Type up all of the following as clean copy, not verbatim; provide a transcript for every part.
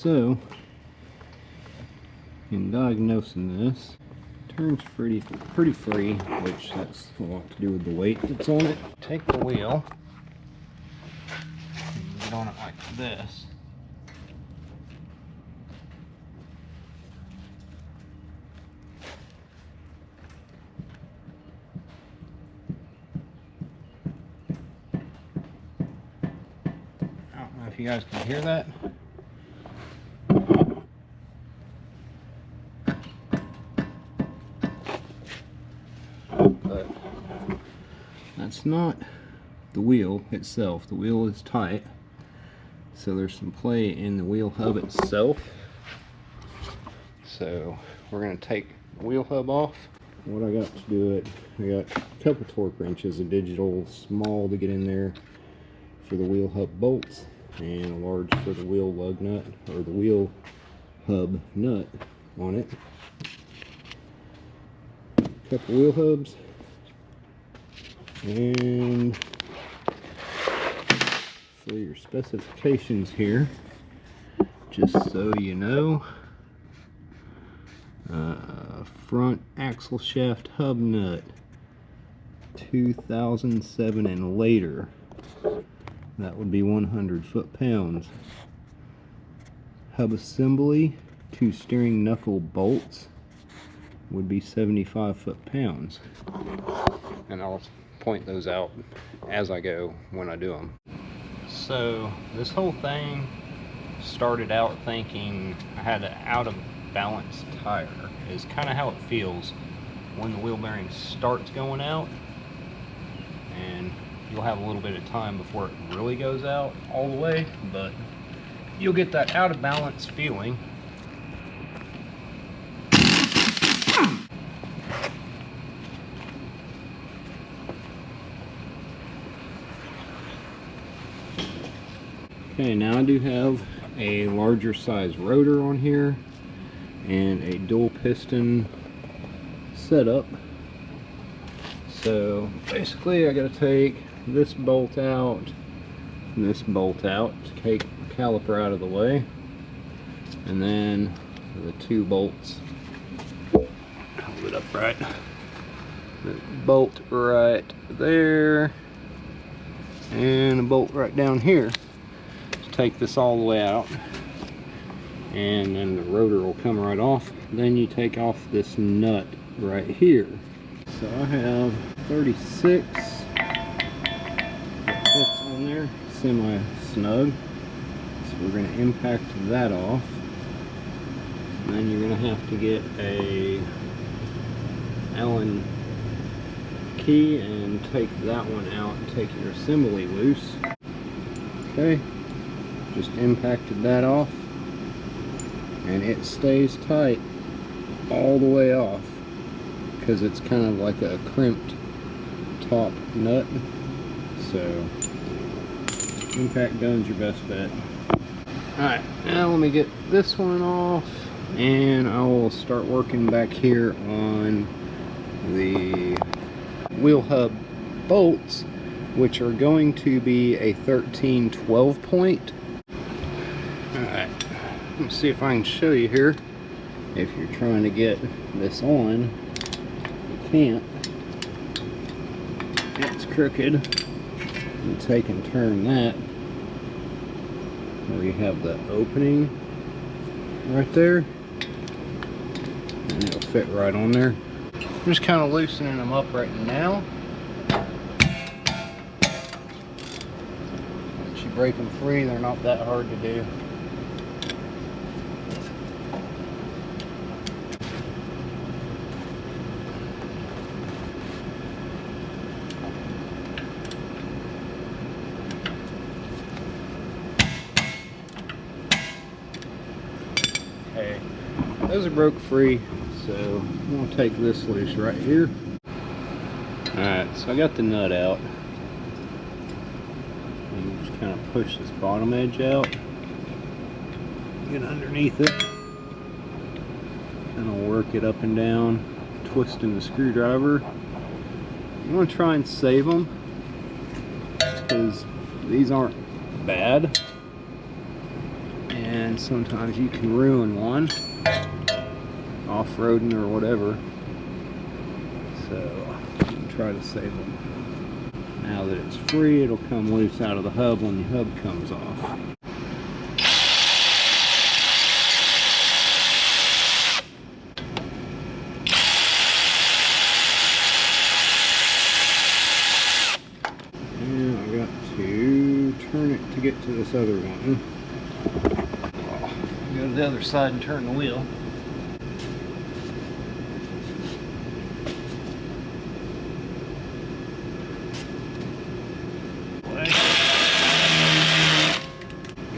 So, in diagnosing this, turns pretty free, which that's a lot to do with the weight that's on it. Take the wheel and get on it like this. I don't know if you guys can hear that. But that's not the wheel itself. The wheel is tight, so there's some play in the wheel hub itself. So we're going to take the wheel hub off. What I got to do it, I got a couple torque wrenches, a digital small to get in there for the wheel hub bolts, and a large for the wheel lug nut, or the wheel hub nut on it. Couple wheel hubs, and for your specifications here, just so you know, front axle shaft hub nut 2007 and later, that would be 100 foot-pounds. Hub assembly to steering knuckle bolts would be 75 foot-pounds, and I'll point those out as I go when I do them. So this whole thing started out thinking I had an out of balance tire, is kind of how it feels when the wheel bearing starts going out, and you'll have a little bit of time before it really goes out all the way, but you'll get that out of balance feeling. Okay, now I do have a larger size rotor on here and a dual piston setup. So basically I gotta take this bolt out and this bolt out to take the caliper out of the way, and then the two bolts, hold it up right, the bolt right there and a bolt right down here to take this all the way out, and then the rotor will come right off. Then you take off this nut right here. So I have 36 that fits on there, semi snug. So we're going to impact that off. And then you're going to have to get a Allen key and take that one out and take your assembly loose. Okay, just impacted that off, and it stays tight all the way off because it's kind of like a crimped top nut. So impact gun's your best bet. Alright, now let me get this one off, and I will start working back here on the wheel hub bolts, which are going to be a 13-12 point. Alright, let's see if I can show you here. If you're trying to get this on, you can't. It's crooked. You take and turn that, where you have the opening right there, and it'll fit right on there. I'm just kind of loosening them up right now. Once you break them free, they're not that hard to do. Okay, those are broke free, so I'm going to take this loose right here. Alright, so I got the nut out. And just kind of push this bottom edge out. Get underneath it. Kind of work it up and down, twisting the screwdriver. You want to try and save them, because these aren't bad. and sometimes you can ruin one off-roading or whatever. So you can try to save them. Now that it's free, it'll come loose out of the hub when the hub comes off. And I got to turn it to get to this other one. Go to the other side and turn the wheel.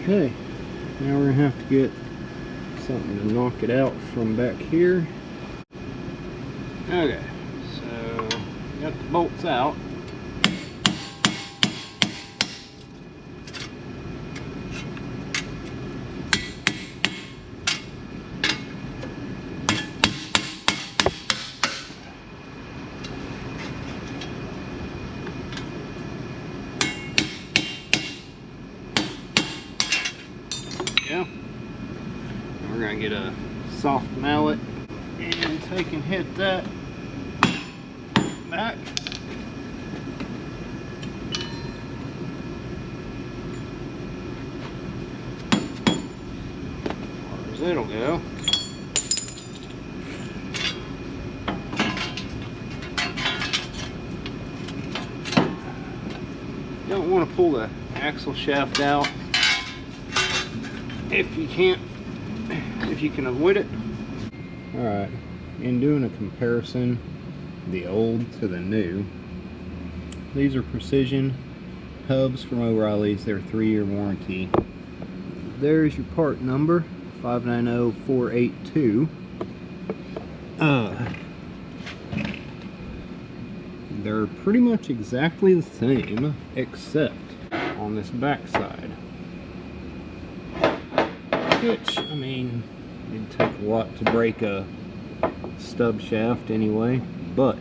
Okay, now we're gonna have to get something to knock it out from back here. Okay, so got the bolts out. Yeah. We're gonna get a soft mallet and take and hit that back. As far as it'll go. You don't want to pull the axle shaft out if you can avoid it. Alright, in doing a comparison, the old to the new, these are precision hubs from O'Reilly's. They're 3-year warranty. There's your part number, 590482. They're pretty much exactly the same, except on this back side. Which, I mean, it'd take a lot to break a stub shaft anyway, but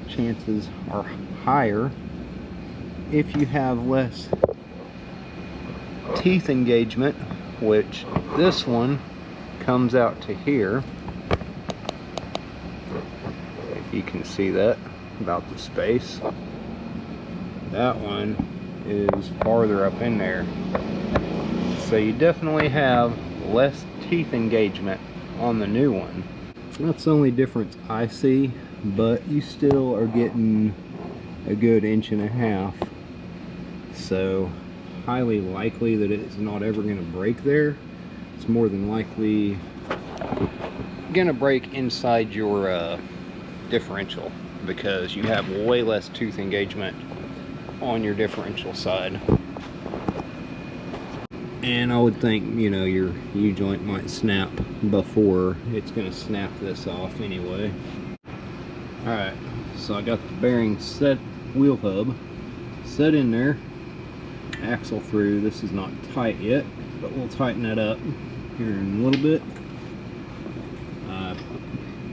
chances are higher if you have less teeth engagement, which this one comes out to here. If you can see that, about the space. That one is farther up in there. So you definitely have less teeth engagement on the new one. That's the only difference I see, but you still are getting a good 1.5 inches. So highly likely that it's not ever going to break there. It's more than likely going to break inside your differential, because you have way less tooth engagement on your differential side. And I would think, you know, your U-joint might snap before it's going to snap this off anyway. Alright, so I got the bearing set, wheel hub set in there, axle through. This is not tight yet, but we'll tighten that up here in a little bit.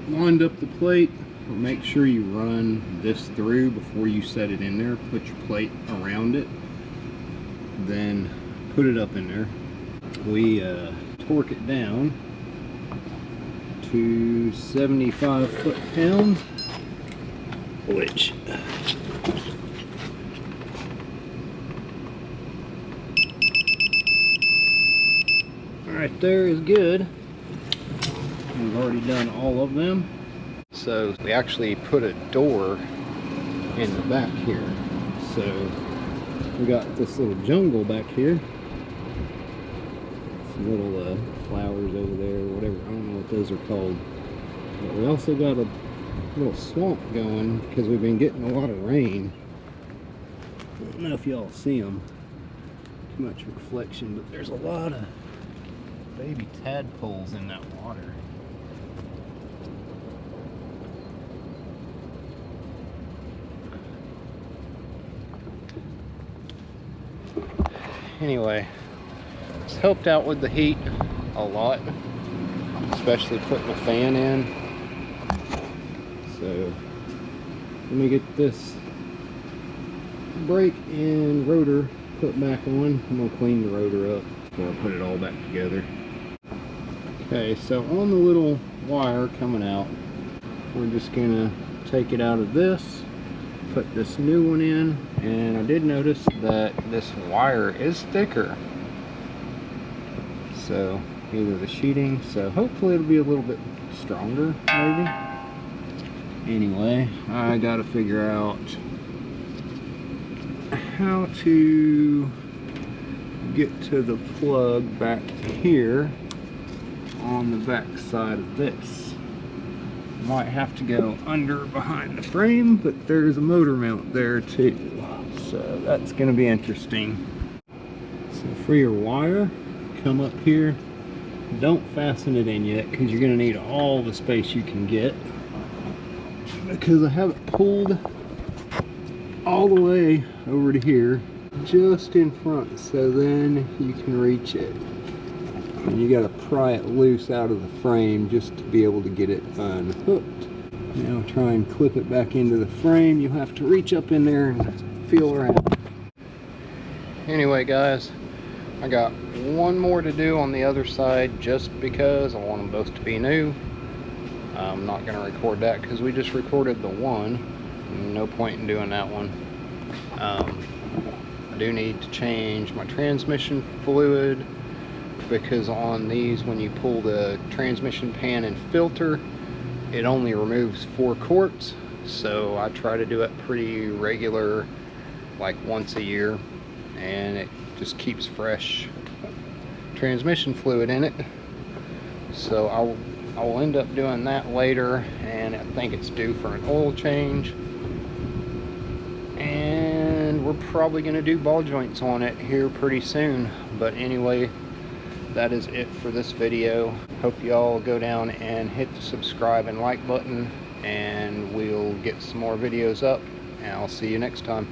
Lined up the plate. Make sure you run this through before you set it in there. Put your plate around it, then put it up in there. We torque it down to 75 foot-pounds, which right there is good. We've already done all of them. So we actually put a door in the back here. So we got this little jungle back here. Some little flowers over there, or whatever. I don't know what those are called. But we also got a little swamp going because we've been getting a lot of rain. I don't know if y'all see them. Too much reflection, but there's a lot of baby tadpoles in that water. Anyway, it's helped out with the heat a lot, especially putting a fan in. So let me get this brake and rotor put back on. I'm gonna clean the rotor up. before I put it all back together. Okay, so on the little wire coming out, we're just gonna take it out of this, put this new one in, and I did notice that this wire is thicker. So either the sheeting, so hopefully it'll be a little bit stronger maybe. Anyway, I gotta figure out how to get to the plug back here on the back side of this. Might have to go under behind the frame, but there's a motor mount there too, so that's going to be interesting. So for your wire, come up here. Don't fasten it in yet because you're going to need all the space you can get, because I have it pulled all the way over to here, just in front, so then you can reach it. And you got to pry it loose out of the frame just to be able to get it unhooked. Now try and clip it back into the frame. You have to reach up in there and feel around. Anyway guys, I got one more to do on the other side just because I want them both to be new. I'm not going to record that because we just recorded the one. No point in doing that one. I do need to change my transmission fluid, because on these, when you pull the transmission pan and filter, it only removes 4 quarts, so I try to do it pretty regular, like once a year, and it just keeps fresh transmission fluid in it. So I will end up doing that later, and I think it's due for an oil change, and we're probably going to do ball joints on it here pretty soon. But anyway, that is it for this video. Hope y'all go down and hit the subscribe and like button, and we'll get some more videos up, and I'll see you next time.